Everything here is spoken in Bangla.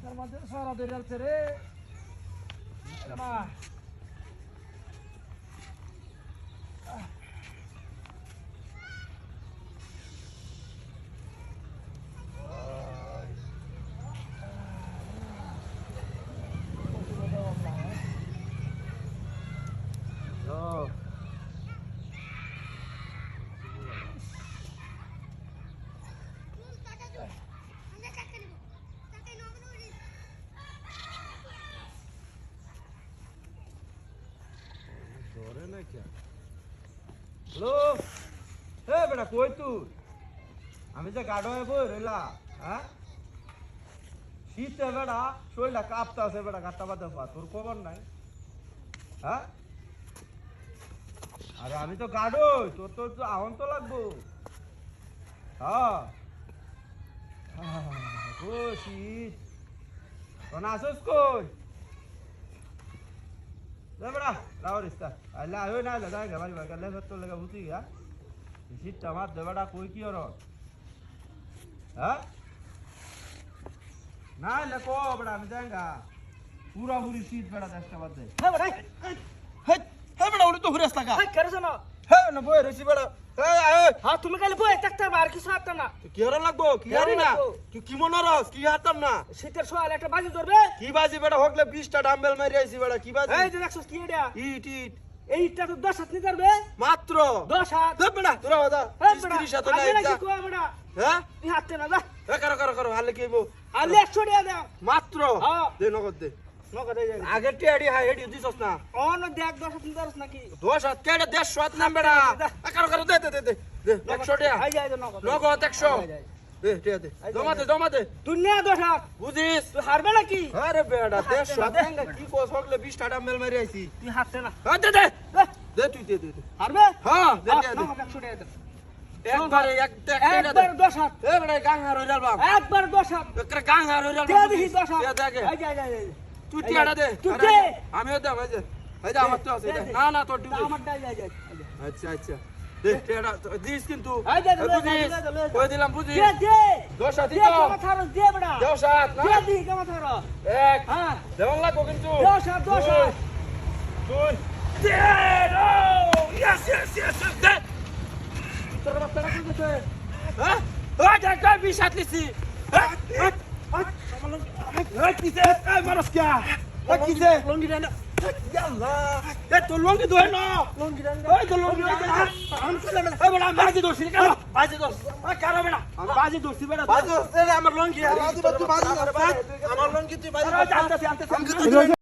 তার মধ্যে সারা ধরে আছে রে মা হ্যালো হে বেটা কই তুই আমি যে গাড়ো হয়ে বই রইলা হ্যাঁ শীতে বেটা শরীরটা কাঁপতে আছে বেটা গাঁটা বাদে পা তোর খবর নাই হ্যাঁ আরে আমি তো গাড়োই তোর তো আহন তো লাগবো হ্যাঁ ও শীত তোর আসস কই বেটা লাও রিস্তা আল্লাহ হই না দাদা গাবারি বাগালে তো লাগা বুঝি গা শীতটা মার দে বেটা কই কি হর হ্যাঁ না লেকো বেটা আমি যাঙ্গা পুরা পুরি শীত বেটা দেশটা বাদ দে হ্যাঁ বেটা হে বেটা ওরে তো হুরেস টাকা হ্যাঁ কেন জানো হে না বই রইছি বেটা হ্যাঁ তুমি কালে বই থাকতে আর কিছু হাততাম না কি হর লাগবো কি হারি না কি মন রস কি হাতাম না শীতের সোয়াল একটা বাজি ধরবে কি বাজি বেটা হকলে 20টা ডাম্বেল মারি আইছি বেটা কি বাজি এই যে দেখছস কি এটা ইট ইট এইটা তো 10 হাত নিতে পারবে মাত্র 10 হাত দে বেটা তোরা বাদা 30 হাত না আগে যা কি কো বেটা হ্যাঁ তুই হাততে না যা এ করো হালে কি হইবো আর 100 টাকা দাও মাত্র হ্যাঁ দে নগদ দে নগদ এই যায় আগে টিয়াডি হাই হেডি দিছস না অন দেখ 10 হাত নিতে পারছ নাকি 10 হাত কেডে 150 হাত নাম বেটা এ করো দে 100 টাকা এই যায় নগদ নগদ 100 দে টিয়া দে জমা দে তুই নে 10 হাত বুঝিস তুই হারবে নাকি আরে বেটা 150 হাত দেঙ্গা কি কোস হকলে 20টা ডাম্বেল মারি আইছি তুই হাততে না দে তুই দে হারবে হ্যাঁ দে দে নগদ 100 টাকা দে একবারে একবার 10 হাত এ বেটা গাঙ্গার হই যালবাম একবার 10 হাত একরে গাঙ্গার হই যালবাম দে দেখি 10 হাত দে দেখে এই যায় তুই টিয়াডা দে তুই দে আমিও দে ভাই যা আমার তো আছে না তোর ডিউটি আমার ডাই যায় আচ্ছা দে টিয়াডা দিস কিন্তু এই দে বুঝিস কই দিলাম বুঝিস দে দে 10 হাত দে দিতো কামা থারো দে বড়া 10 হাত না দে দি কামা থারো এক হ্যাঁ দেওয়ান লাগবো কিন্তু 10 হাত 10 হাত দুই দে নো ইয়েস দে তোর বাচ্চাটা কি করছে হ্যাঁ ওই দেখ 20 হাত লিছি মারস কে কিছে লঙ্গি দেন ইয়াল্লা এ তো লঙ্গি দই না লঙ্গি দেন ওই তো লঙ্গি আমি চলে না এই বড় বাজি দোছি কেন বাজি দোস ওই কারো বেটা বাজি দোছি বেটা বাজি দোস আমার লঙ্গি আমার লঙ্গি তুই বাজি আমার লঙ্গি তুই বাজি আনতে